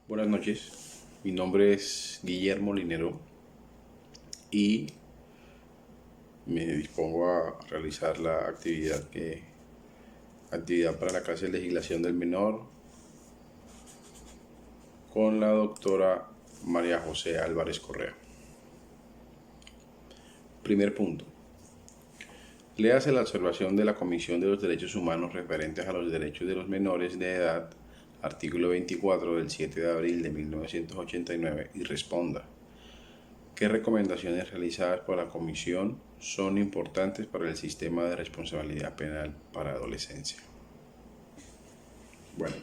Buenas noches, mi nombre es Guillermo Linero y me dispongo a realizar la actividad para la clase de legislación del menor con la doctora María José Álvarez Correa. Primer punto. Léase la observación de la Comisión de los Derechos Humanos referentes a los derechos de los menores de edad, artículo 24 del 7 de abril de 1989, y responda: ¿qué recomendaciones realizadas por la Comisión son importantes para el sistema de responsabilidad penal para adolescencia? Bueno,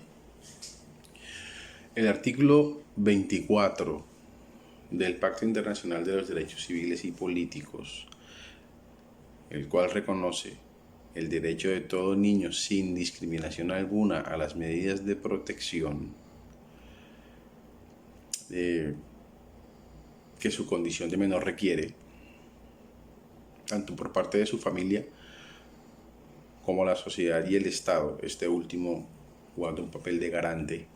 el artículo 24 del Pacto Internacional de los Derechos Civiles y Políticos, el cual reconoce el derecho de todo niño sin discriminación alguna a las medidas de protección que su condición de menor requiere, tanto por parte de su familia como la sociedad y el Estado, este último jugando un papel de garante.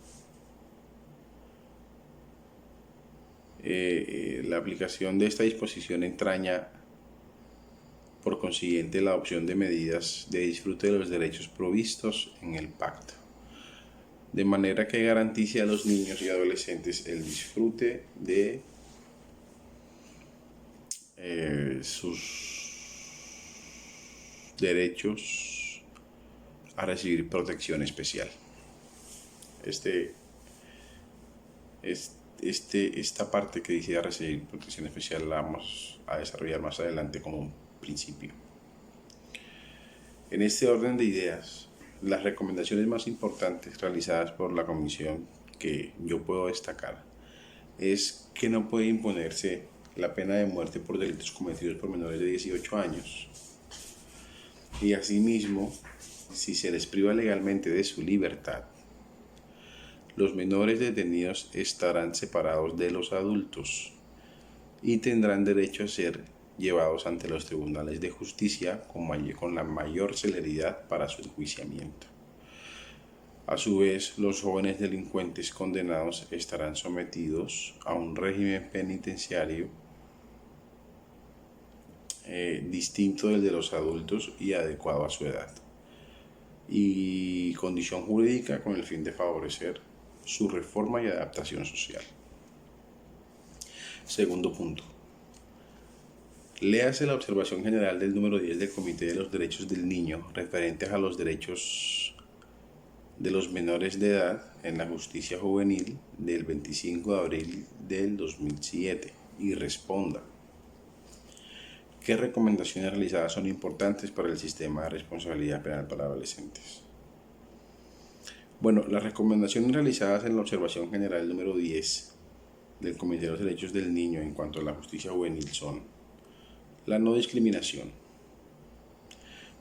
La aplicación de esta disposición entraña, por consiguiente, la adopción de medidas de disfrute de los derechos provistos en el pacto, de manera que garantice a los niños y adolescentes el disfrute de sus derechos a recibir protección especial. Esta parte que dice a recibir protección especial la vamos a desarrollar más adelante como un principio. En este orden de ideas, las recomendaciones más importantes realizadas por la Comisión que yo puedo destacar es que no puede imponerse la pena de muerte por delitos cometidos por menores de 18 años. Y asimismo, si se les priva legalmente de su libertad, los menores detenidos estarán separados de los adultos y tendrán derecho a ser llevados ante los tribunales de justicia con la mayor celeridad para su enjuiciamiento. A su vez, los jóvenes delincuentes condenados estarán sometidos a un régimen penitenciario distinto del de los adultos y adecuado a su edad y condición jurídica con el fin de favorecer su reforma y adaptación social. Segundo punto. Léase la observación general del número 10 del Comité de los Derechos del Niño referentes a los derechos de los menores de edad en la justicia juvenil del 25 de abril del 2007 y responda: ¿qué recomendaciones realizadas son importantes para el sistema de responsabilidad penal para adolescentes? Bueno, las recomendaciones realizadas en la observación general número 10 del Comité de los Derechos del Niño en cuanto a la justicia juvenil son: la no discriminación.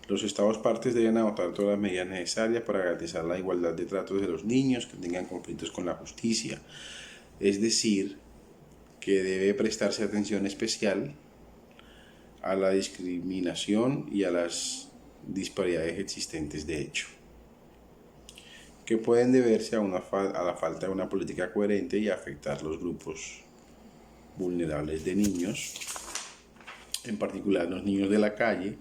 Los Estados partes deben adoptar todas las medidas necesarias para garantizar la igualdad de tratos de los niños que tengan conflictos con la justicia. Es decir, que debe prestarse atención especial a la discriminación y a las disparidades existentes de hecho, que pueden deberse a la falta de una política coherente y afectar los grupos vulnerables de niños, en particular los niños de la calle,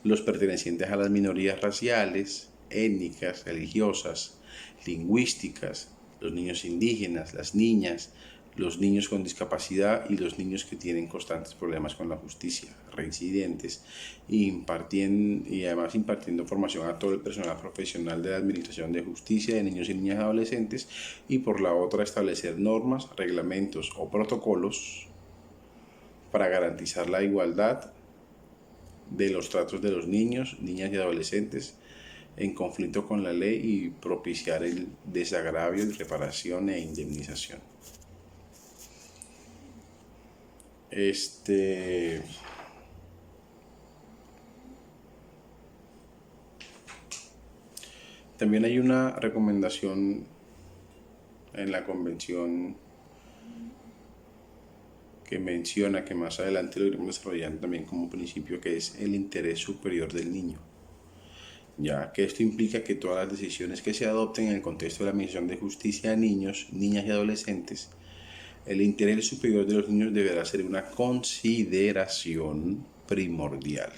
los pertenecientes a las minorías raciales, étnicas, religiosas, lingüísticas, los niños indígenas, las niñas, los niños con discapacidad y los niños que tienen constantes problemas con la justicia, reincidentes, y además impartiendo formación a todo el personal profesional de la Administración de Justicia de niños y niñas adolescentes, y por la otra establecer normas, reglamentos o protocolos para garantizar la igualdad de los tratos de los niños, niñas y adolescentes en conflicto con la ley y propiciar el desagravio de reparación e indemnización. También hay una recomendación en la convención que menciona, que más adelante lo iremos desarrollando también como principio, que es el interés superior del niño. ya que esto implica que todas las decisiones que se adopten en el contexto de la Administración de Justicia a niños, niñas y adolescentes, el interés superior de los niños deberá ser una consideración primordial.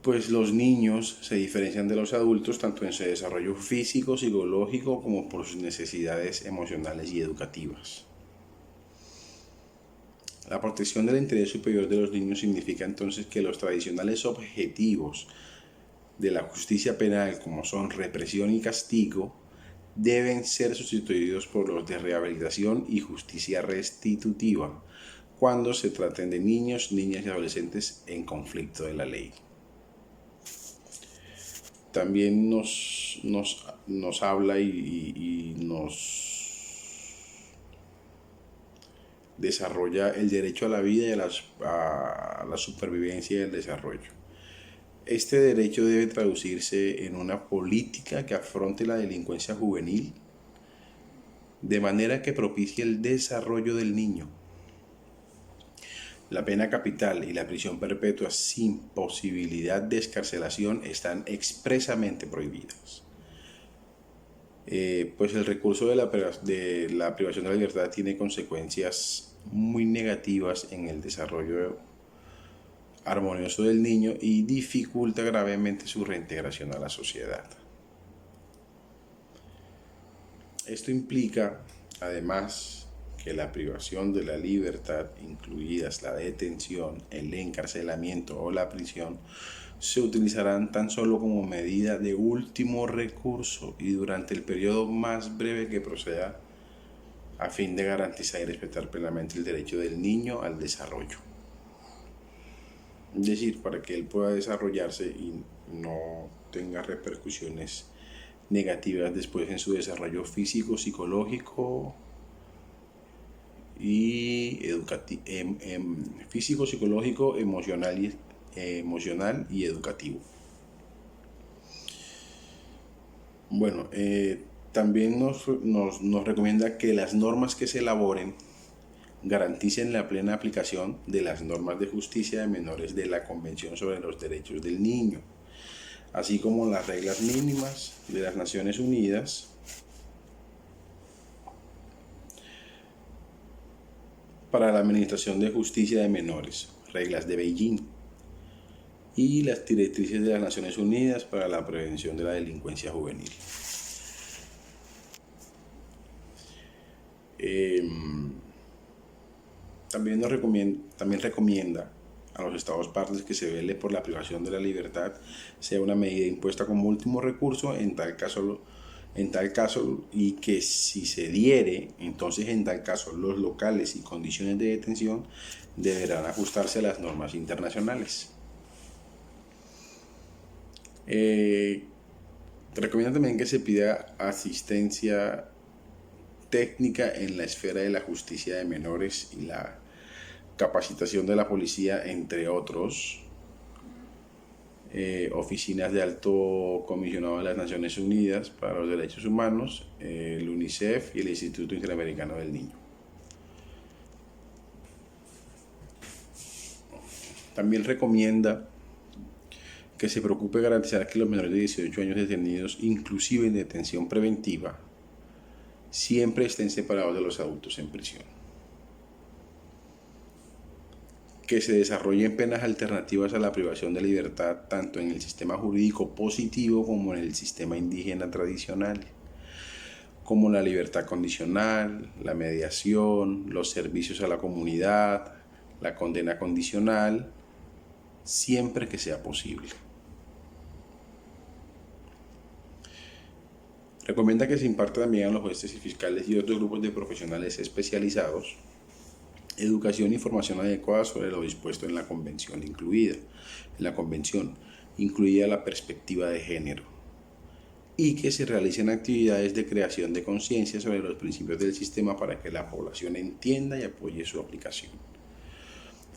Pues los niños se diferencian de los adultos tanto en su desarrollo físico, psicológico, como por sus necesidades emocionales y educativas. La protección del interés superior de los niños significa entonces que los tradicionales objetivos de la justicia penal, como son represión y castigo, deben ser sustituidos por los de rehabilitación y justicia restitutiva, cuando se traten de niños, niñas y adolescentes en conflicto de la ley. También nos habla y nos desarrolla el derecho a la vida y a la supervivencia y el desarrollo. Este derecho debe traducirse en una política que afronte la delincuencia juvenil de manera que propicie el desarrollo del niño. La pena capital y la prisión perpetua sin posibilidad de excarcelación están expresamente prohibidas. Pues el recurso de la privación de la libertad tiene consecuencias muy negativas en el desarrollo armonioso del niño y dificulta gravemente su reintegración a la sociedad. Esto implica, además, que la privación de la libertad, incluidas la detención, el encarcelamiento o la prisión, se utilizarán tan solo como medida de último recurso y durante el periodo más breve que proceda, a fin de garantizar y respetar plenamente el derecho del niño al desarrollo. Es decir, para que él pueda desarrollarse y no tenga repercusiones negativas después en su desarrollo físico, psicológico y físico, psicológico, emocional y educativo. Bueno, también nos recomienda que las normas que se elaboren garanticen la plena aplicación de las normas de justicia de menores de la Convención sobre los Derechos del Niño, así como las reglas mínimas de las Naciones Unidas para la Administración de Justicia de Menores, reglas de Beijing, y las directrices de las Naciones Unidas para la prevención de la delincuencia juvenil. También recomienda a los Estados partes que se vele por la privación de la libertad sea una medida impuesta como último recurso en tal caso, y que si se diere, entonces en tal caso los locales y condiciones de detención deberán ajustarse a las normas internacionales. Recomienda también que se pida asistencia técnica en la esfera de la justicia de menores y la capacitación de la policía, entre otros. Oficinas de Alto Comisionado de las Naciones Unidas para los Derechos Humanos, el UNICEF y el Instituto Interamericano del Niño. También recomienda que se preocupe garantizar que los menores de 18 años detenidos, inclusive en detención preventiva, siempre estén separados de los adultos en prisión. Que se desarrollen penas alternativas a la privación de libertad tanto en el sistema jurídico positivo como en el sistema indígena tradicional, como la libertad condicional, la mediación, los servicios a la comunidad, la condena condicional, siempre que sea posible. Recomienda que se imparta también a los jueces y fiscales y otros grupos de profesionales especializados educación y formación adecuada sobre lo dispuesto en la convención, incluida la perspectiva de género, y que se realicen actividades de creación de conciencia sobre los principios del sistema para que la población entienda y apoye su aplicación.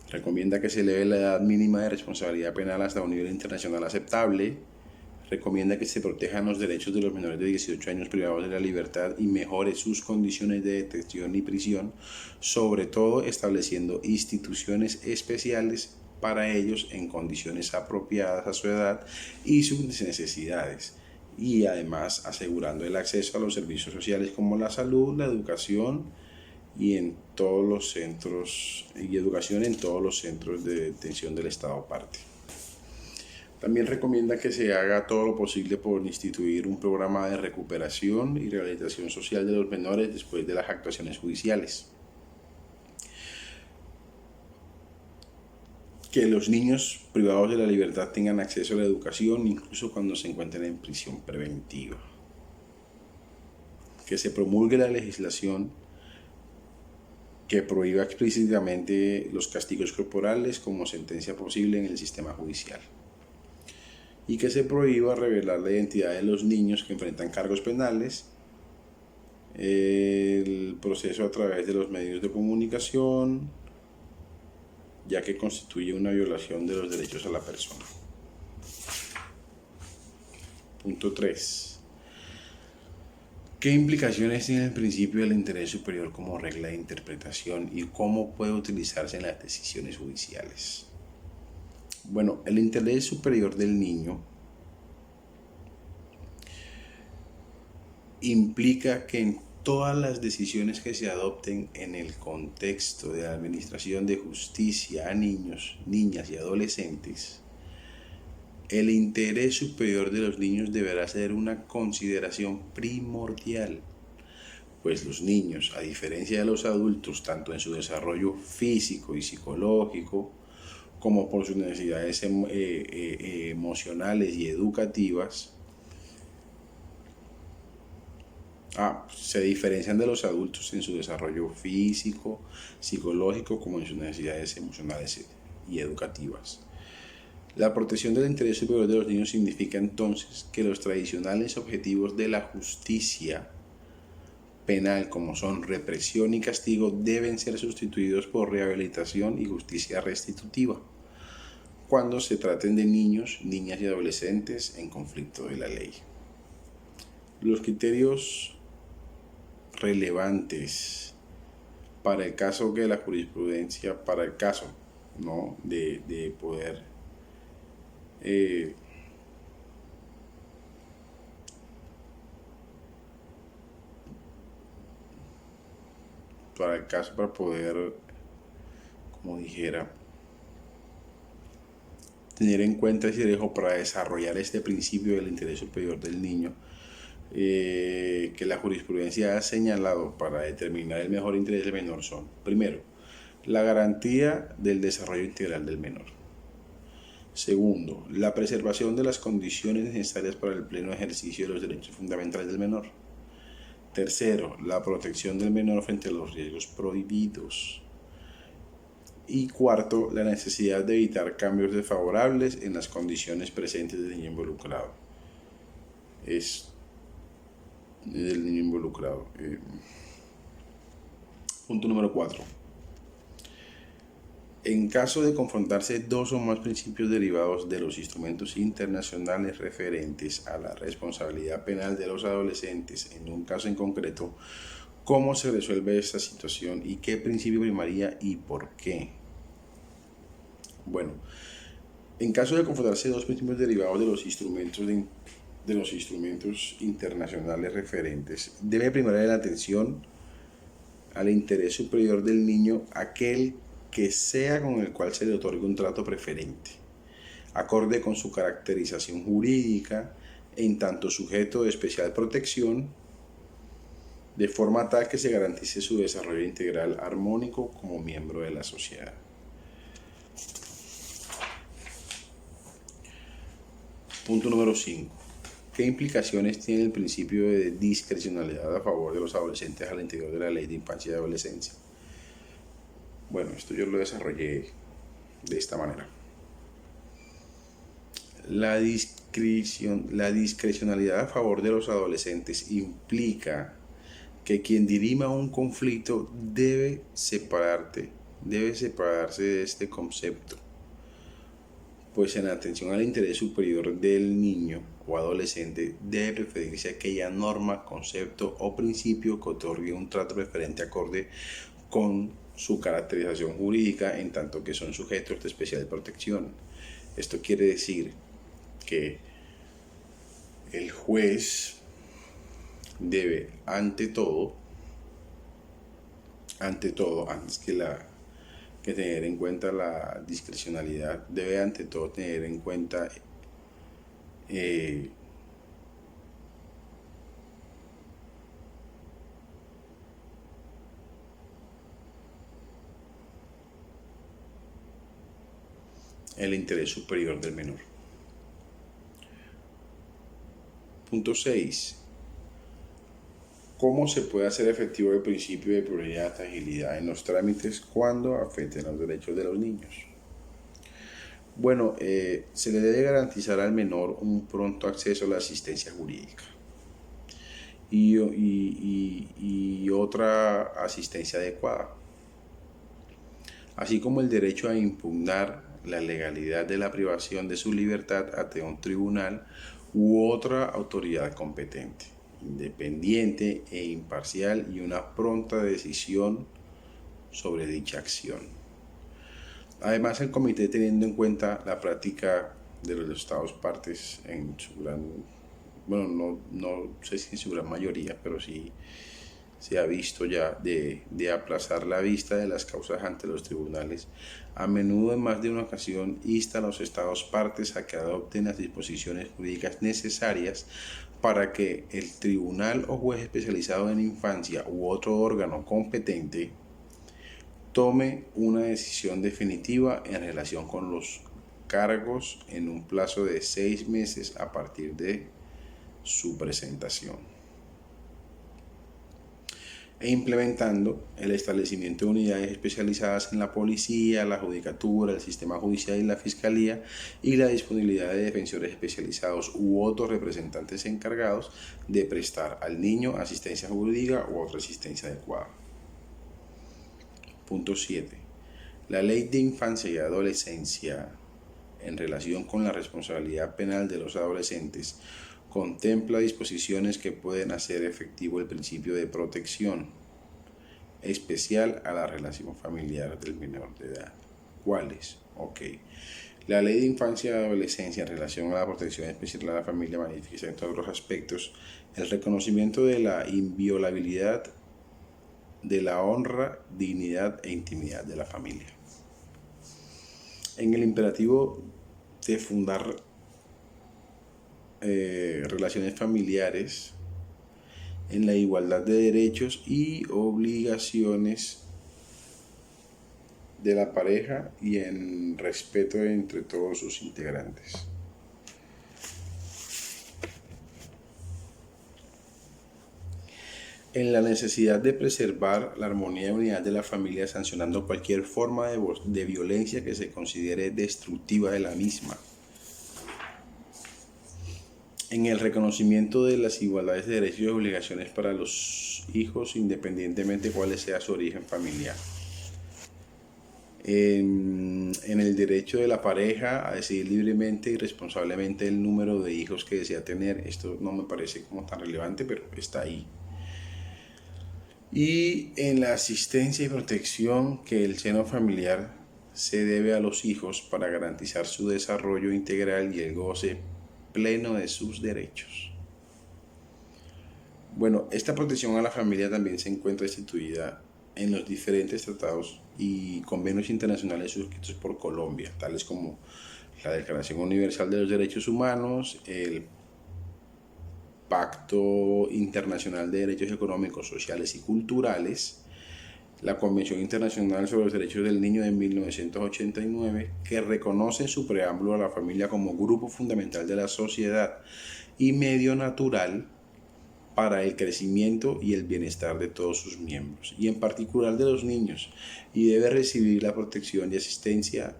Recomienda que se eleve la edad mínima de responsabilidad penal hasta un nivel internacional aceptable. Recomienda que se protejan los derechos de los menores de 18 años privados de la libertad y mejore sus condiciones de detención y prisión, sobre todo estableciendo instituciones especiales para ellos en condiciones apropiadas a su edad y sus necesidades, y además asegurando el acceso a los servicios sociales como la salud, la educación y en todos los centros de detención del Estado parte. También recomienda que se haga todo lo posible por instituir un programa de recuperación y rehabilitación social de los menores después de las actuaciones judiciales. Que los niños privados de la libertad tengan acceso a la educación incluso cuando se encuentren en prisión preventiva. Que se promulgue la legislación que prohíba explícitamente los castigos corporales como sentencia posible en el sistema judicial. Y que se prohíba revelar la identidad de los niños que enfrentan cargos penales, el proceso a través de los medios de comunicación, ya que constituye una violación de los derechos a la persona. Punto 3. ¿Qué implicaciones tiene el principio del interés superior como regla de interpretación y cómo puede utilizarse en las decisiones judiciales? Bueno, el interés superior del niño implica que en todas las decisiones que se adopten en el contexto de la administración de justicia a niños, niñas y adolescentes, el interés superior de los niños deberá ser una consideración primordial, pues los niños, a diferencia de los adultos, tanto en su desarrollo físico y psicológico, como por sus necesidades emocionales y educativas, se diferencian de los adultos en su desarrollo físico, psicológico, como en sus necesidades emocionales y educativas. La protección del interés superior de los niños significa entonces que los tradicionales objetivos de la justicia penal, como son represión y castigo, deben ser sustituidos por rehabilitación y justicia restitutiva cuando se traten de niños, niñas y adolescentes en conflicto de la ley. Los criterios relevantes para el caso que la jurisprudencia, para el caso, ¿no?, de poder para poder, como dijera, tener en cuenta ese derecho para desarrollar este principio del interés superior del niño, que la jurisprudencia ha señalado para determinar el mejor interés del menor son: primero, la garantía del desarrollo integral del menor; segundo, la preservación de las condiciones necesarias para el pleno ejercicio de los derechos fundamentales del menor; tercero, la protección del menor frente a los riesgos prohibidos; y cuarto, la necesidad de evitar cambios desfavorables en las condiciones presentes del niño involucrado. Punto número 4. En caso de confrontarse dos o más principios derivados de los instrumentos internacionales referentes a la responsabilidad penal de los adolescentes en un caso en concreto, ¿cómo se resuelve esta situación y qué principio primaría y por qué? Bueno, en caso de confrontarse dos principios derivados de los instrumentos internacionales referentes, debe primar la atención al interés superior del niño, aquel que sea con el cual se le otorgue un trato preferente, acorde con su caracterización jurídica, en tanto sujeto de especial protección, de forma tal que se garantice su desarrollo integral armónico como miembro de la sociedad. Punto número 5. ¿Qué implicaciones tiene el principio de discrecionalidad a favor de los adolescentes al interior de la Ley de Infancia y Adolescencia? Bueno, esto yo lo desarrollé de esta manera. La discrecionalidad a favor de los adolescentes implica que quien dirima un conflicto debe separarse de este concepto, pues en atención al interés superior del niño o adolescente debe preferirse aquella norma, concepto o principio que otorgue un trato preferente acorde con su caracterización jurídica en tanto que son sujetos de especial protección. Esto quiere decir que el juez debe antes que tener en cuenta la discrecionalidad, debe ante todo tener en cuenta el interés superior del menor. Punto 6. ¿Cómo se puede hacer efectivo el principio de prioridad y agilidad en los trámites cuando afecten los derechos de los niños? Bueno, se le debe garantizar al menor un pronto acceso a la asistencia jurídica y otra asistencia adecuada, así como el derecho a impugnar la legalidad de la privación de su libertad ante un tribunal u otra autoridad competente, independiente e imparcial, y una pronta decisión sobre dicha acción. Además, el comité, teniendo en cuenta la práctica de los estados partes en su gran, bueno, no sé si en su gran mayoría, pero sí se ha visto ya de aplazar la vista de las causas ante los tribunales, a menudo en más de una ocasión insta a los estados partes a que adopten las disposiciones jurídicas necesarias para que el tribunal o juez especializado en infancia u otro órgano competente tome una decisión definitiva en relación con los cargos en un plazo de 6 meses a partir de su presentación, e implementando el establecimiento de unidades especializadas en la policía, la judicatura, el sistema judicial y la fiscalía, y la disponibilidad de defensores especializados u otros representantes encargados de prestar al niño asistencia jurídica u otra asistencia adecuada. Punto 7. La Ley de Infancia y Adolescencia, en relación con la responsabilidad penal de los adolescentes, contempla disposiciones que pueden hacer efectivo el principio de protección especial a la relación familiar del menor de edad. ¿Cuáles? La Ley de Infancia y Adolescencia, en relación a la protección especial a la familia, manifiesta en todos los aspectos el reconocimiento de la inviolabilidad de la honra, dignidad e intimidad de la familia. En el imperativo de fundar relaciones familiares en la igualdad de derechos y obligaciones de la pareja y en respeto entre todos sus integrantes. En la necesidad de preservar la armonía y unidad de la familia, sancionando cualquier forma de violencia que se considere destructiva de la misma. En el reconocimiento de las igualdades de derechos y obligaciones para los hijos, independientemente de cuál sea su origen familiar. En el derecho de la pareja a decidir libremente y responsablemente el número de hijos que desea tener. Esto no me parece como tan relevante, pero está ahí. Y en la asistencia y protección que el seno familiar se debe a los hijos para garantizar su desarrollo integral y el goce pleno de sus derechos. Bueno, esta protección a la familia también se encuentra instituida en los diferentes tratados y convenios internacionales suscritos por Colombia, tales como la Declaración Universal de los Derechos Humanos, el Pacto Internacional de Derechos Económicos, Sociales y Culturales, la Convención Internacional sobre los Derechos del Niño de 1989, que reconoce en su preámbulo a la familia como grupo fundamental de la sociedad y medio natural para el crecimiento y el bienestar de todos sus miembros, y en particular de los niños, y debe recibir la protección y asistencia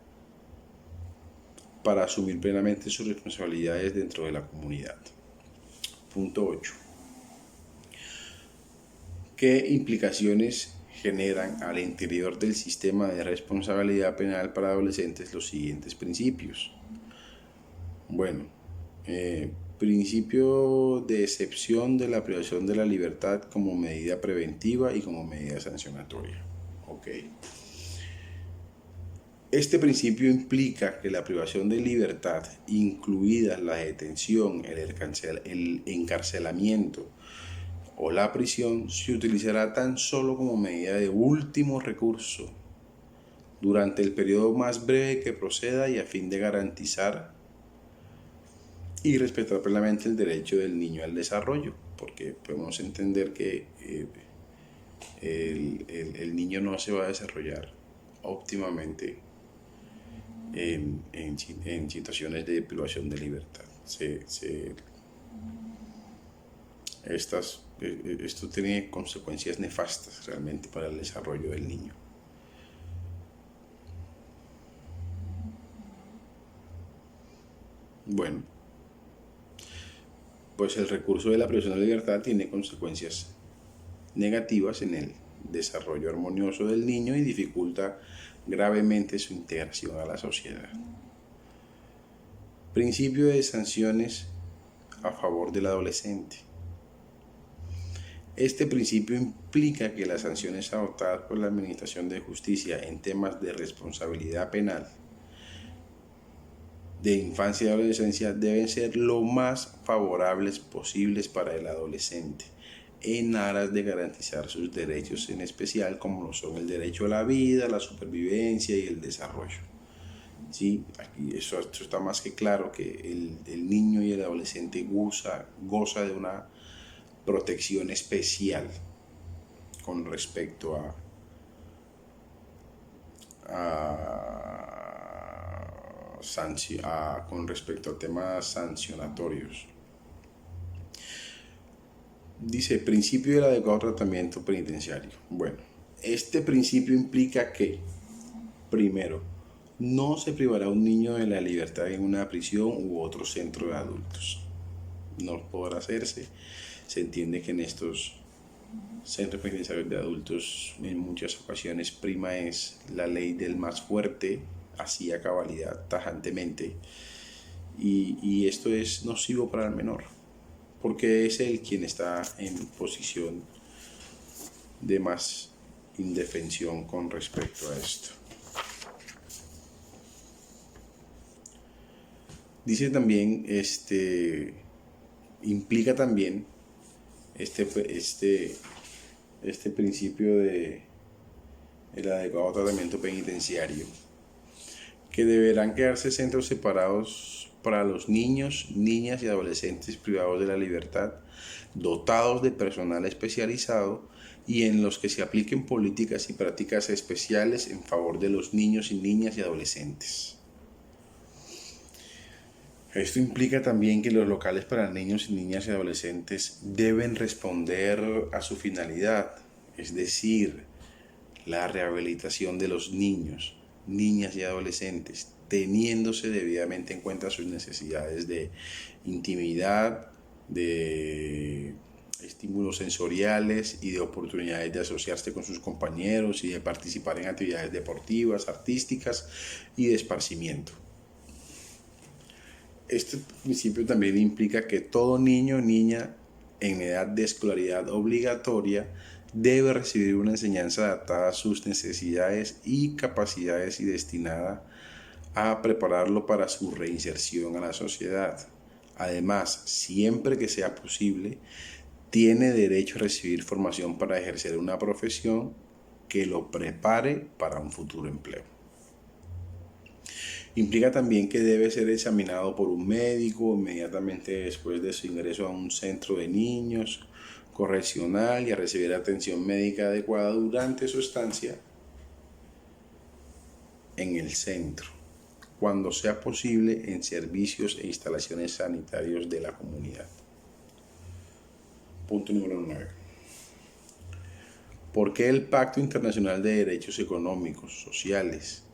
para asumir plenamente sus responsabilidades dentro de la comunidad. Punto 8. ¿Qué implicaciones generan al interior del sistema de responsabilidad penal para adolescentes los siguientes principios? Bueno, principio de excepción de la privación de la libertad como medida preventiva y como medida sancionatoria. Ok. Este principio implica que la privación de libertad, incluida la detención, el encarcelamiento o la prisión, se utilizará tan solo como medida de último recurso durante el periodo más breve que proceda y a fin de garantizar y respetar plenamente el derecho del niño al desarrollo, porque podemos entender que el niño no se va a desarrollar óptimamente en situaciones de privación de libertad. Esto tiene consecuencias nefastas realmente para el desarrollo del niño. Bueno, pues el recurso de la privación de libertad tiene consecuencias negativas en el desarrollo armonioso del niño y dificulta gravemente su integración a la sociedad. Principio de sanciones a favor del adolescente. Este principio implica que las sanciones adoptadas por la Administración de Justicia en temas de responsabilidad penal de infancia y adolescencia deben ser lo más favorables posibles para el adolescente, en aras de garantizar sus derechos, en especial como lo son el derecho a la vida, la supervivencia y el desarrollo. ¿Sí? Aquí esto está más que claro que el niño y el adolescente goza de una protección especial con respecto con respecto a temas sancionatorios. Dice, principio del adecuado tratamiento penitenciario. Bueno, este principio implica que, primero, no se privará a un niño de la libertad en una prisión u otro centro de adultos. No podrá hacerse. Se entiende que en estos centros penitenciarios de adultos en muchas ocasiones prima es la ley del más fuerte, así a cabalidad, tajantemente. Y esto es nocivo para el menor, porque es él quien está en posición de más indefensión con respecto a esto. Dice también, implica también este principio de el adecuado tratamiento penitenciario, que deberán quedarse centros separados para los niños, niñas y adolescentes privados de la libertad, dotados de personal especializado y en los que se apliquen políticas y prácticas especiales en favor de los niños y niñas y adolescentes. Esto implica también que los locales para niños y niñas y adolescentes deben responder a su finalidad, es decir, la rehabilitación de los niños, niñas y adolescentes, teniéndose debidamente en cuenta sus necesidades de intimidad, de estímulos sensoriales y de oportunidades de asociarse con sus compañeros y de participar en actividades deportivas, artísticas y de esparcimiento. Este principio también implica que todo niño o niña en edad de escolaridad obligatoria debe recibir una enseñanza adaptada a sus necesidades y capacidades y destinada a prepararlo para su reinserción a la sociedad. Además, siempre que sea posible, tiene derecho a recibir formación para ejercer una profesión que lo prepare para un futuro empleo. Implica también que debe ser examinado por un médico inmediatamente después de su ingreso a un centro de niños correccional y a recibir atención médica adecuada durante su estancia en el centro, cuando sea posible en servicios e instalaciones sanitarios de la comunidad. Punto número 9. ¿Por qué el Pacto Internacional de Derechos Económicos, Sociales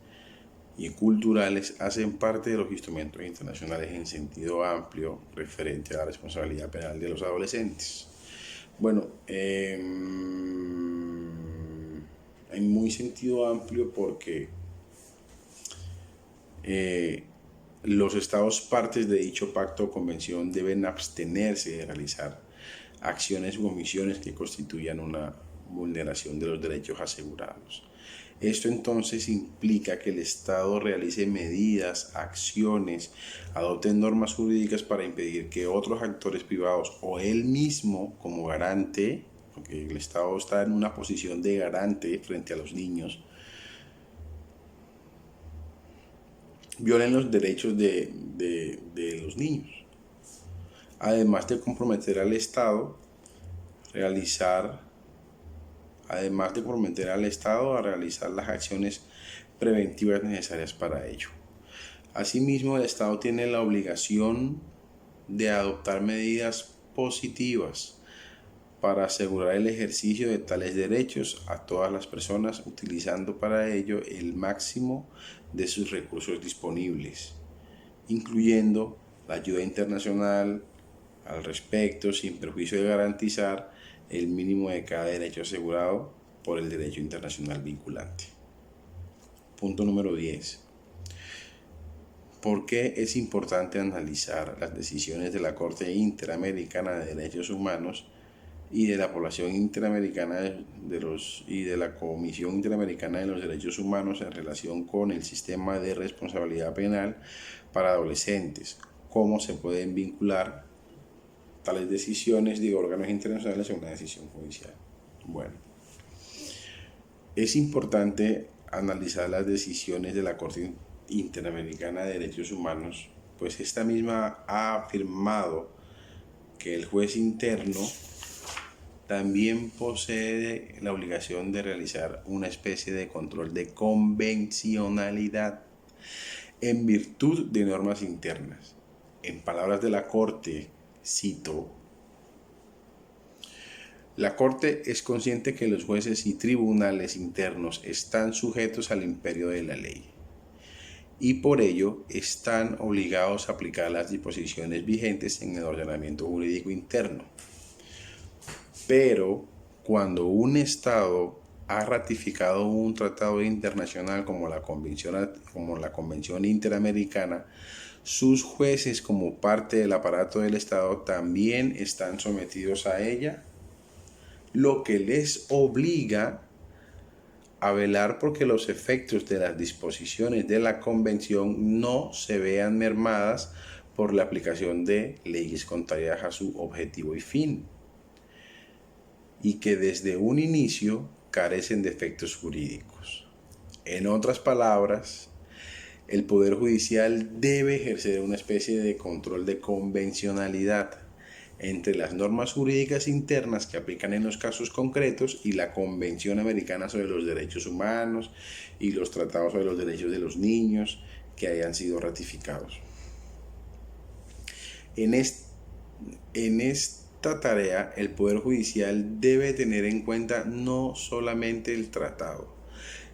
y Culturales hacen parte de los instrumentos internacionales en sentido amplio referente a la responsabilidad penal de los adolescentes? Bueno, en muy sentido amplio porque los estados partes de dicho pacto o convención deben abstenerse de realizar acciones u omisiones que constituyan una vulneración de los derechos asegurados. Esto entonces implica que el Estado realice medidas, acciones, adopte normas jurídicas para impedir que otros actores privados o él mismo como garante, porque el Estado está en una posición de garante frente a los niños, violen los derechos de los niños. Además de comprometer al Estado a realizar las acciones preventivas necesarias para ello. Asimismo, el Estado tiene la obligación de adoptar medidas positivas para asegurar el ejercicio de tales derechos a todas las personas, utilizando para ello el máximo de sus recursos disponibles, incluyendo la ayuda internacional al respecto, sin perjuicio de garantizar el mínimo de cada derecho asegurado por el derecho internacional vinculante. Punto número 10. ¿Por qué es importante analizar las decisiones de la Corte Interamericana de Derechos Humanos y de la Población Interamericana y de la Comisión Interamericana de los Derechos Humanos en relación con el sistema de responsabilidad penal para adolescentes? ¿Cómo se pueden vincular tales decisiones de órganos internacionales a una decisión judicial? Bueno, es importante analizar las decisiones de la Corte Interamericana de Derechos Humanos, pues esta misma ha afirmado que el juez interno también posee la obligación de realizar una especie de control de convencionalidad en virtud de normas internas. En palabras de la Corte, cito: la Corte es consciente que los jueces y tribunales internos están sujetos al imperio de la ley y por ello están obligados a aplicar las disposiciones vigentes en el ordenamiento jurídico interno. Pero cuando un Estado ha ratificado un tratado internacional como la Convención Interamericana, sus jueces como parte del aparato del Estado también están sometidos a ella, lo que les obliga a velar porque los efectos de las disposiciones de la Convención no se vean mermadas por la aplicación de leyes contrarias a su objetivo y fin, y que desde un inicio carecen de efectos jurídicos. En otras palabras, el Poder Judicial debe ejercer una especie de control de convencionalidad entre las normas jurídicas internas que aplican en los casos concretos y la Convención Americana sobre los Derechos Humanos y los tratados sobre los derechos de los niños que hayan sido ratificados. En esta tarea, el Poder Judicial debe tener en cuenta no solamente el tratado,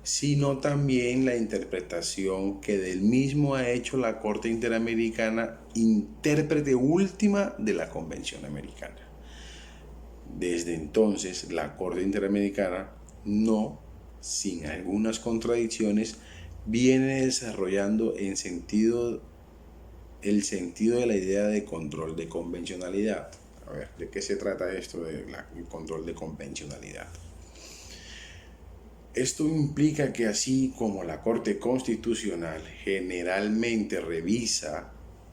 sino también la interpretación que del mismo ha hecho la Corte Interamericana, intérprete última de la Convención Americana. Desde entonces, la Corte Interamericana, no sin algunas contradicciones, viene desarrollando el sentido de la idea de control de convencionalidad. A ver, ¿de qué se trata esto del control de convencionalidad? Esto implica que así como la Corte Constitucional generalmente revisa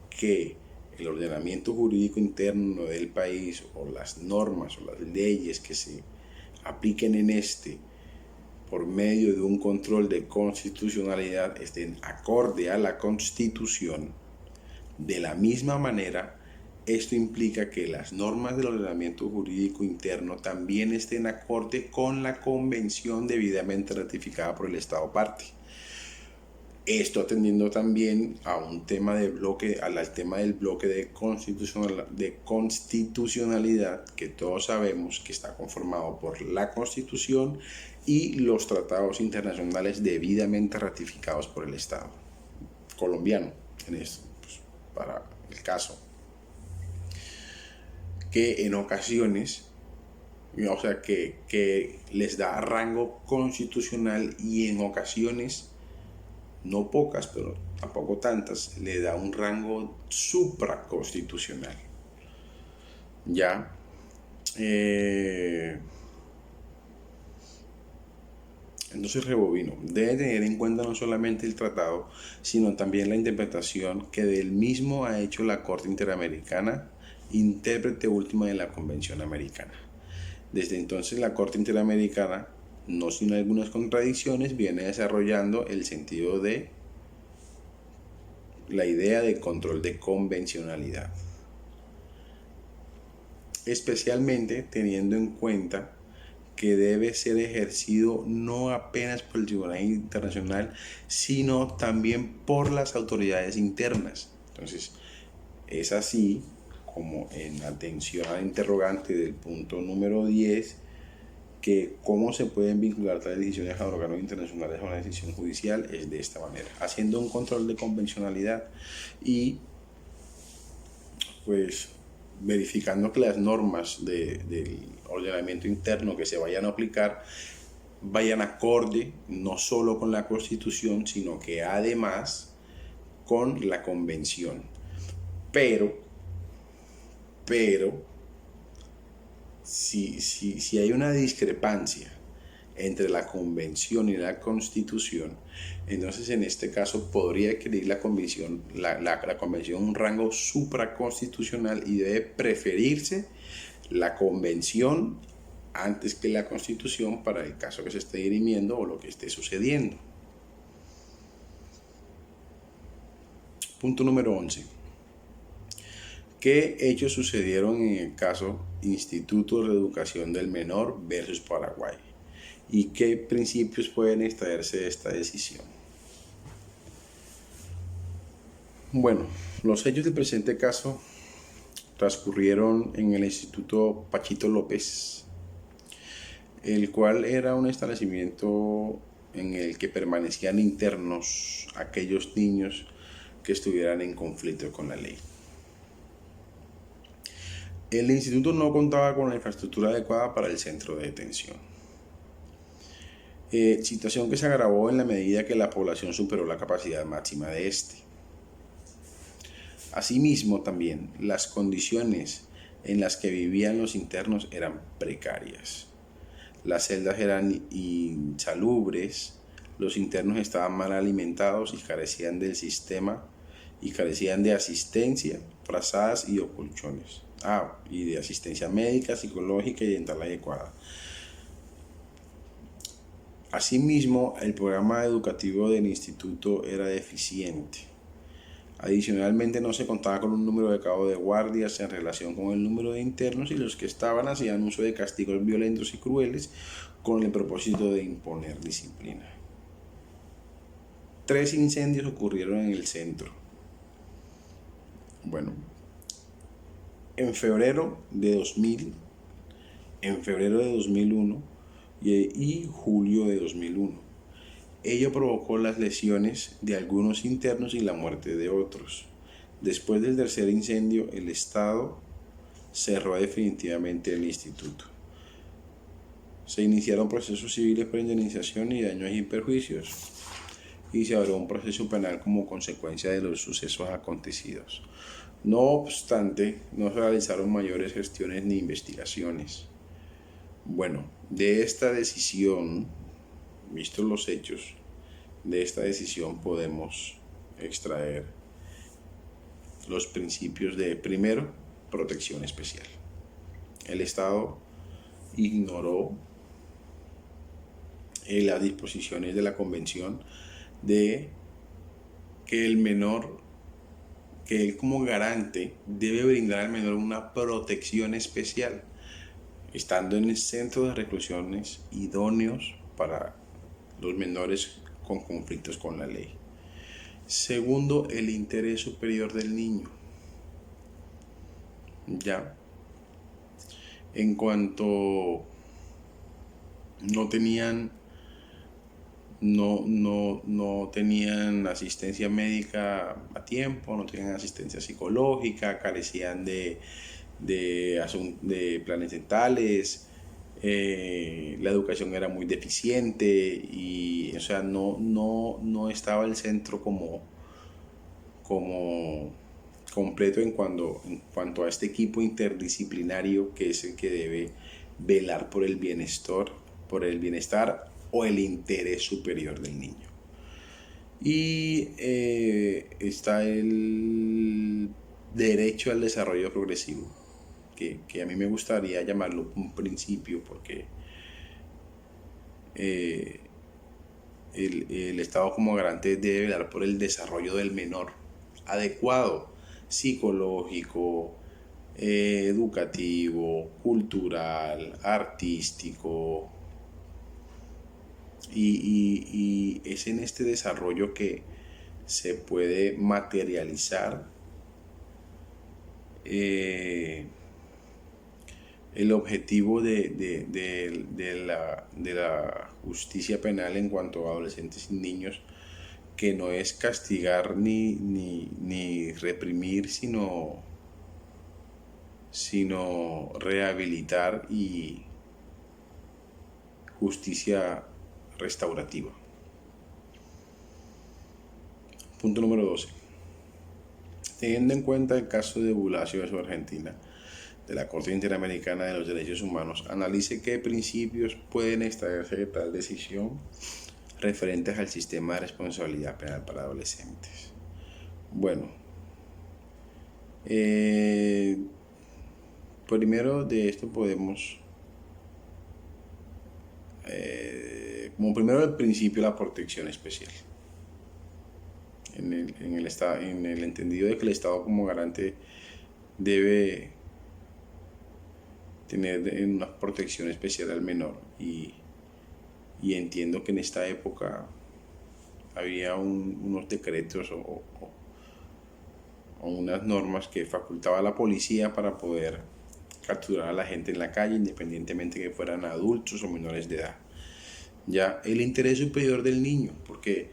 que el ordenamiento jurídico interno del país o las normas o las leyes que se apliquen en este por medio de un control de constitucionalidad estén acorde a la Constitución, de la misma manera, esto implica que las normas del ordenamiento jurídico interno también estén acorde con la Convención debidamente ratificada por el Estado parte. Esto atendiendo también a un tema del bloque de constitucionalidad que todos sabemos que está conformado por la Constitución y los tratados internacionales debidamente ratificados por el Estado colombiano en esto, pues, para el caso, que en ocasiones, o sea, que les da rango constitucional y en ocasiones, no pocas, pero tampoco tantas, le da un rango supraconstitucional. Ya. Entonces rebobino. Debe tener en cuenta no solamente el tratado, sino también la interpretación que del mismo ha hecho la Corte Interamericana, intérprete última de la Convención Americana. Desde entonces la Corte Interamericana, no sin algunas contradicciones, viene desarrollando el sentido de la idea de control de convencionalidad, especialmente teniendo en cuenta que debe ser ejercido no apenas por el Tribunal Internacional, sino también por las autoridades internas. Entonces, es así como en atención al interrogante del punto número 10, que cómo se pueden vincular tales decisiones a órganos internacionales a una decisión judicial, es de esta manera, haciendo un control de convencionalidad y pues verificando que las normas del ordenamiento interno que se vayan a aplicar vayan acorde no solo con la Constitución, sino que además con la Convención. Pero si hay una discrepancia entre la Convención y la Constitución, entonces en este caso podría adquirir la Convención un rango supraconstitucional y debe preferirse la Convención antes que la Constitución para el caso que se esté dirimiendo o lo que esté sucediendo. Punto número 11. ¿Qué hechos sucedieron en el caso Instituto de Reeducación del Menor versus Paraguay? ¿Y qué principios pueden extraerse de esta decisión? Bueno, los hechos del presente caso transcurrieron en el Instituto Pachito López, el cual era un establecimiento en el que permanecían internos aquellos niños que estuvieran en conflicto con la ley. El instituto no contaba con la infraestructura adecuada para el centro de detención, situación que se agravó en la medida que la población superó la capacidad máxima de este. Asimismo, también las condiciones en las que vivían los internos eran precarias. Las celdas eran insalubres, los internos estaban mal alimentados y carecían del sistema y carecían de asistencia, frazadas y o colchones. Y de asistencia médica, psicológica y dental adecuada. Asimismo, el programa educativo del instituto era deficiente. Adicionalmente, no se contaba con un número adecuado de guardias en relación con el número de internos y los que estaban hacían uso de castigos violentos y crueles con el propósito de imponer disciplina. 3 incendios ocurrieron en el centro. Bueno, en febrero de 2000, en febrero de 2001 y julio de 2001. Ello provocó las lesiones de algunos internos y la muerte de otros. Después del tercer incendio, el Estado cerró definitivamente el instituto. Se iniciaron procesos civiles por indemnización y daños y perjuicios, y se abrió un proceso penal como consecuencia de los sucesos acontecidos. No obstante, no se realizaron mayores gestiones ni investigaciones. Bueno, de esta decisión, vistos los hechos, de esta decisión podemos extraer los principios de, primero, protección especial. El Estado ignoró las disposiciones de la Convención de que el menor, que él como garante debe brindar al menor una protección especial, estando en el centro de reclusiones idóneos para los menores con conflictos con la ley. Segundo, el interés superior del niño. Ya, en cuanto no tenían asistencia médica a tiempo, no tenían asistencia psicológica, carecían de planes dentales, la educación era muy deficiente y, o sea, no estaba el centro como completo en cuanto a este equipo interdisciplinario que es el que debe velar por el bienestar o el interés superior del niño. Y está el derecho al desarrollo progresivo, que a mí me gustaría llamarlo un principio, porque el Estado como garante debe velar por el desarrollo del menor adecuado, psicológico, educativo, cultural, artístico, y es en este desarrollo que se puede materializar el objetivo de la justicia penal en cuanto a adolescentes y niños, que no es castigar ni reprimir, sino rehabilitar y justicia restaurativa. Punto número 12. Teniendo en cuenta el caso de Bulacio versus Argentina de la Corte Interamericana de los Derechos Humanos, analice qué principios pueden extraerse de tal decisión referentes al sistema de responsabilidad penal para adolescentes. Bueno, primero de esto podemos, como primero el principio de la protección especial. En el entendido de que el Estado como garante debe tener una protección especial al menor, y entiendo que en esta época había unos decretos o unas normas que facultaba a la policía para poder capturar a la gente en la calle, independientemente que fueran adultos o menores de edad. Ya el interés superior del niño, porque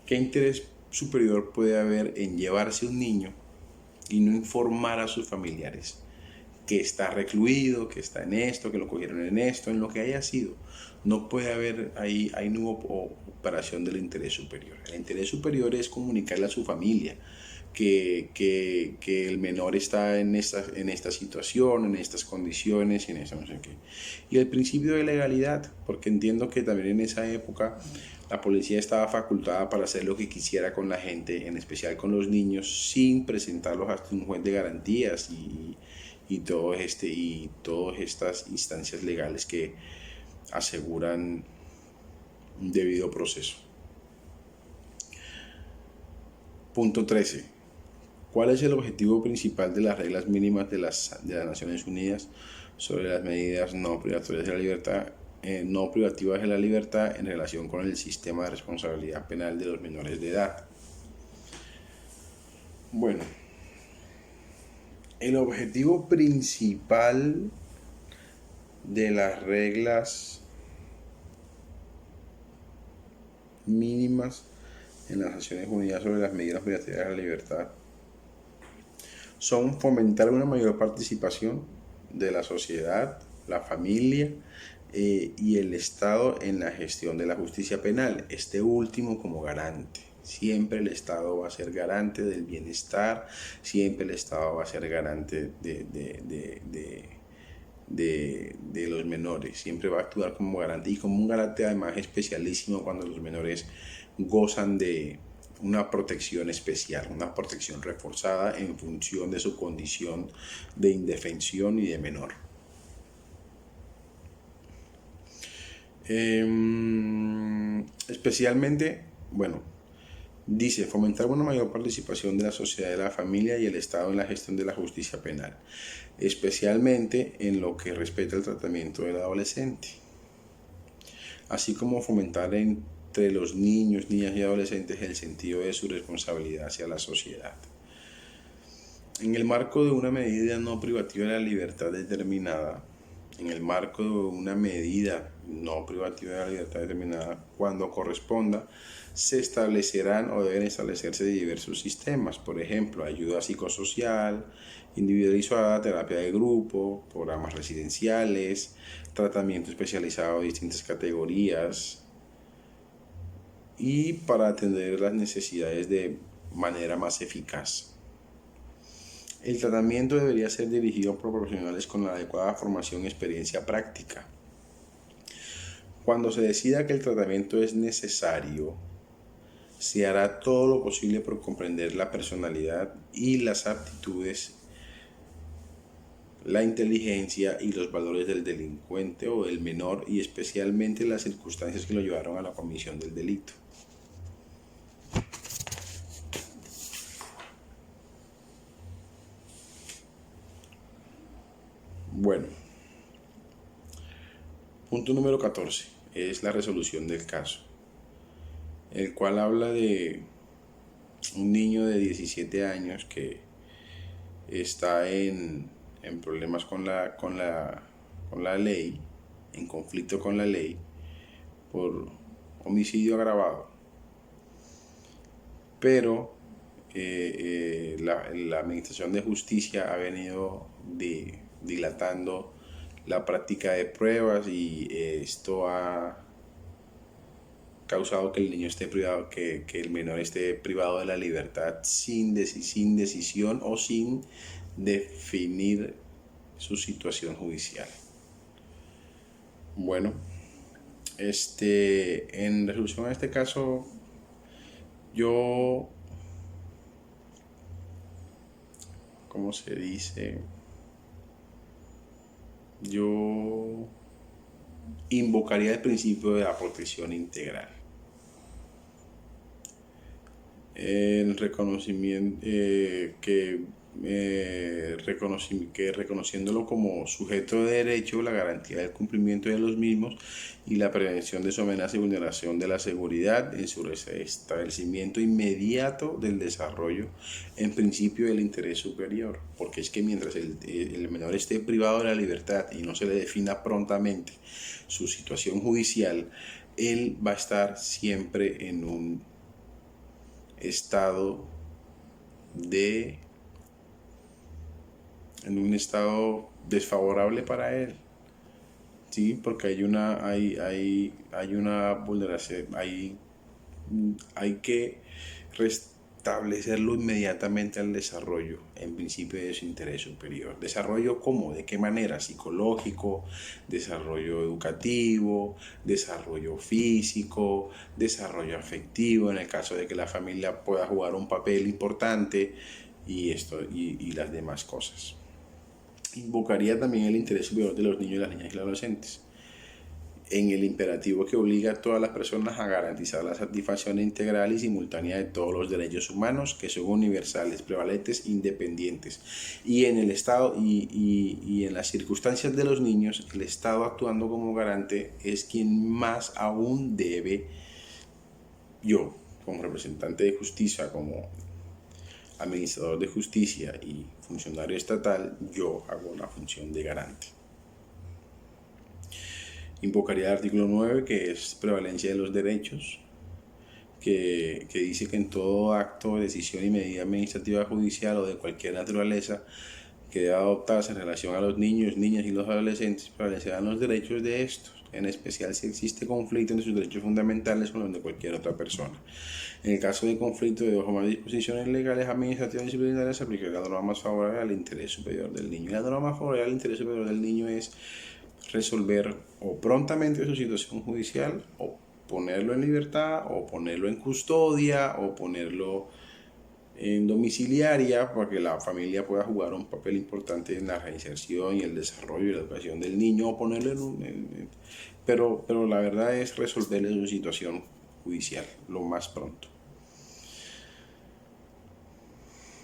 ¿qué interés superior puede haber en llevarse un niño y no informar a sus familiares que está recluido, que está en esto, que lo cogieron en esto, en lo que haya sido? No puede haber, ahí no hubo operación del interés superior. El interés superior es comunicarle a su familia que el menor está en esta situación, en estas condiciones, y en eso no sé qué. Y el principio de legalidad, porque entiendo que también en esa época la policía estaba facultada para hacer lo que quisiera con la gente, en especial con los niños, sin presentarlos hasta un juez de garantías y todas estas instancias legales que aseguran un debido proceso. Punto 13. ¿Cuál es el objetivo principal de las reglas mínimas de las Naciones Unidas sobre las medidas no privativas de la libertad en relación con el sistema de responsabilidad penal de los menores de edad? Bueno, el objetivo principal de las reglas mínimas en las Naciones Unidas sobre las medidas privativas de la libertad son fomentar una mayor participación de la sociedad, la familia y el Estado en la gestión de la justicia penal, este último como garante. Siempre el Estado va a ser garante del bienestar, siempre el Estado va a ser garante de los menores, siempre va a actuar como garante, y como un garante además especialísimo cuando los menores gozan de una protección especial, una protección reforzada en función de su condición de indefensión y de menor. Especialmente, bueno, dice fomentar una mayor participación de la sociedad, de la familia y el Estado en la gestión de la justicia penal, especialmente en lo que respecta al tratamiento del adolescente, así como fomentar entre los niños, niñas y adolescentes el sentido de su responsabilidad hacia la sociedad. En el marco de una medida no privativa de la libertad determinada, cuando corresponda, se establecerán o deben establecerse diversos sistemas, por ejemplo, ayuda psicosocial, individualizada, terapia de grupo, programas residenciales, tratamiento especializado de distintas categorías, y para atender las necesidades de manera más eficaz. El tratamiento debería ser dirigido por profesionales con la adecuada formación y experiencia práctica. Cuando se decida que el tratamiento es necesario, se hará todo lo posible por comprender la personalidad y las aptitudes, la inteligencia y los valores del delincuente o del menor, y especialmente las circunstancias que lo llevaron a la comisión del delito. Bueno, punto número 14 es la resolución del caso, el cual habla de un niño de 17 años que está en problemas con la ley, en conflicto con la ley por homicidio agravado, pero la Administración de Justicia ha venido dilatando la práctica de pruebas, y esto ha causado que el niño esté privado, que el menor esté privado de la libertad sin decisión o sin definir su situación judicial. Bueno, en resolución a este caso, yo, ¿cómo se dice? Yo invocaría el principio de la protección integral. El reconocimiento que reconociéndolo como sujeto de derecho, la garantía del cumplimiento de los mismos y la prevención de su amenaza y vulneración de la seguridad en su restablecimiento inmediato del desarrollo, en principio del interés superior, porque es que mientras el menor esté privado de la libertad y no se le defina prontamente su situación judicial, él va a estar siempre en un estado desfavorable para él, sí, porque hay una vulneración, hay que restablecerlo inmediatamente al desarrollo, en principio de su interés superior. ¿Desarrollo cómo? ¿De qué manera? Psicológico, desarrollo educativo, desarrollo físico, desarrollo afectivo, en el caso de que la familia pueda jugar un papel importante, y las demás cosas. Invocaría también el interés superior de los niños, las niñas y los adolescentes, en el imperativo que obliga a todas las personas a garantizar la satisfacción integral y simultánea de todos los derechos humanos, que son universales, prevalentes, independientes. Y en el Estado y en las circunstancias de los niños, el Estado, actuando como garante, es quien más aún debe. Yo, como representante de justicia, como administrador de justicia y funcionario estatal, yo hago la función de garante. Invocaría el artículo 9, que es prevalencia de los derechos, que dice que en todo acto, decisión y medida administrativa, judicial o de cualquier naturaleza que deba adoptarse en relación a los niños, niñas y los adolescentes, prevalecerán los derechos de estos, en especial si existe conflicto entre sus derechos fundamentales con los de cualquier otra persona. En el caso de conflicto de dos o más disposiciones legales, administrativas y disciplinarias, se aplicará la norma más favorable al interés superior del niño. Y la norma más favorable al interés superior del niño es resolver o prontamente su situación judicial, o ponerlo en libertad, o ponerlo en custodia, o ponerlo en domiciliaria, para que la familia pueda jugar un papel importante en la reinserción y el desarrollo y la educación del niño, o ponerlo pero la verdad es resolverle su situación judicial lo más pronto.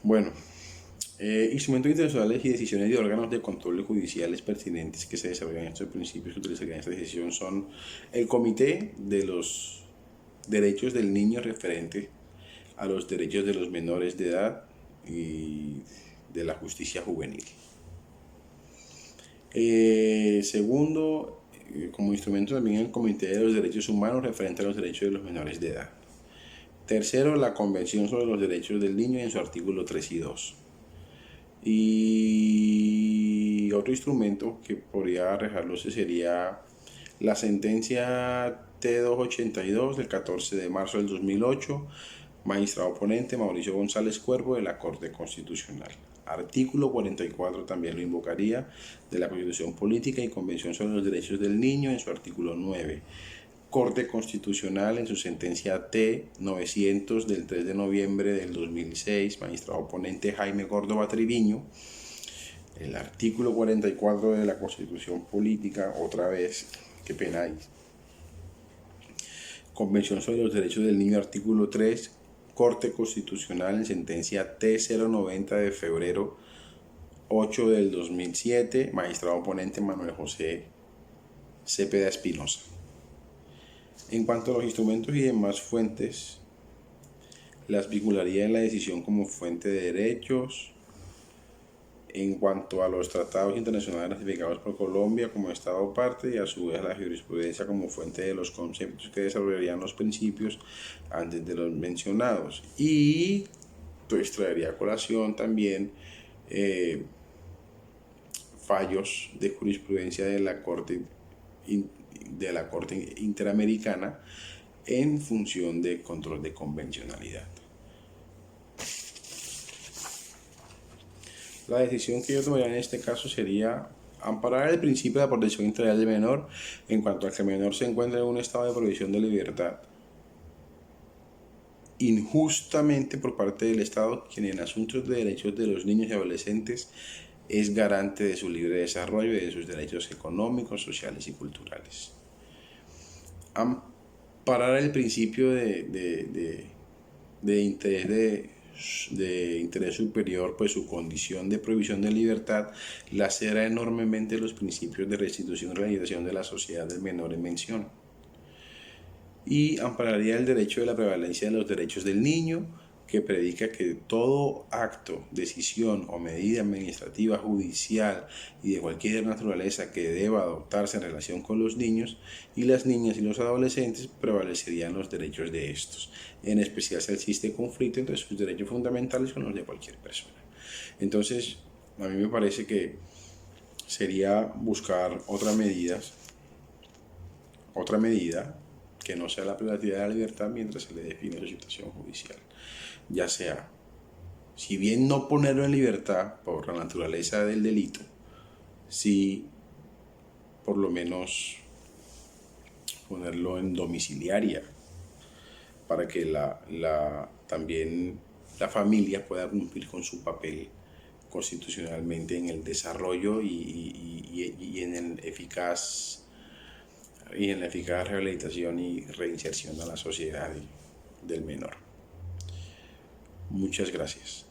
Bueno, instrumentos internacionales y decisiones de órganos de control judiciales pertinentes que se desarrollan estos principios que utilizarían esta decisión son el Comité de los Derechos del Niño referente a los derechos de los menores de edad y de la justicia juvenil. Segundo, como instrumento también el Comité de los Derechos Humanos referente a los derechos de los menores de edad. Tercero, la Convención sobre los Derechos del Niño en su artículo 3 y 2. Y otro instrumento que podría arreglarse sería la sentencia T282 del 14 de marzo del 2008, magistrado ponente Mauricio González Cuervo de la Corte Constitucional. Artículo 44 también lo invocaría, de la Constitución Política y Convención sobre los Derechos del Niño en su artículo 9. Corte Constitucional en su sentencia T-900 del 3 de noviembre del 2006, magistrado ponente Jaime Córdoba Triviño. El artículo 44 de la Constitución Política, otra vez, qué pena hay. Convención sobre los Derechos del Niño, artículo 3, Corte Constitucional en sentencia T-090 de febrero 8 del 2007, magistrado ponente Manuel José Cepeda Espinosa. En cuanto a los instrumentos y demás fuentes, las vincularía en la decisión como fuente de derechos. En cuanto a los tratados internacionales ratificados por Colombia como Estado parte y a su vez la jurisprudencia como fuente de los conceptos que desarrollarían los principios antes de los mencionados. Y pues traería a colación también fallos de jurisprudencia de la Corte Interamericana en función de control de convencionalidad. La decisión que yo tomaría en este caso sería amparar el principio de la protección integral del menor en cuanto a que el menor se encuentra en un estado de prohibición de libertad injustamente por parte del Estado, quien en asuntos de derechos de los niños y adolescentes es garante de su libre desarrollo y de sus derechos económicos, sociales y culturales. Amparar el principio de interés superior, pues su condición de prohibición de libertad lacera enormemente los principios de restitución y realización de la sociedad del menor en mención. Y ampararía el derecho de la prevalencia de los derechos del niño, que predica que todo acto, decisión o medida administrativa, judicial y de cualquier naturaleza que deba adoptarse en relación con los niños y las niñas y los adolescentes prevalecerían los derechos de estos, en especial si existe conflicto entre sus derechos fundamentales con los de cualquier persona. Entonces, a mí me parece que sería buscar otra medida que no sea la privatividad de la libertad mientras se le define su situación judicial. Ya sea, si bien no ponerlo en libertad por la naturaleza del delito, sí por lo menos ponerlo en domiciliaria para que también la familia pueda cumplir con su papel constitucionalmente en el desarrollo y en la eficaz rehabilitación y reinserción a la sociedad del menor. Muchas gracias.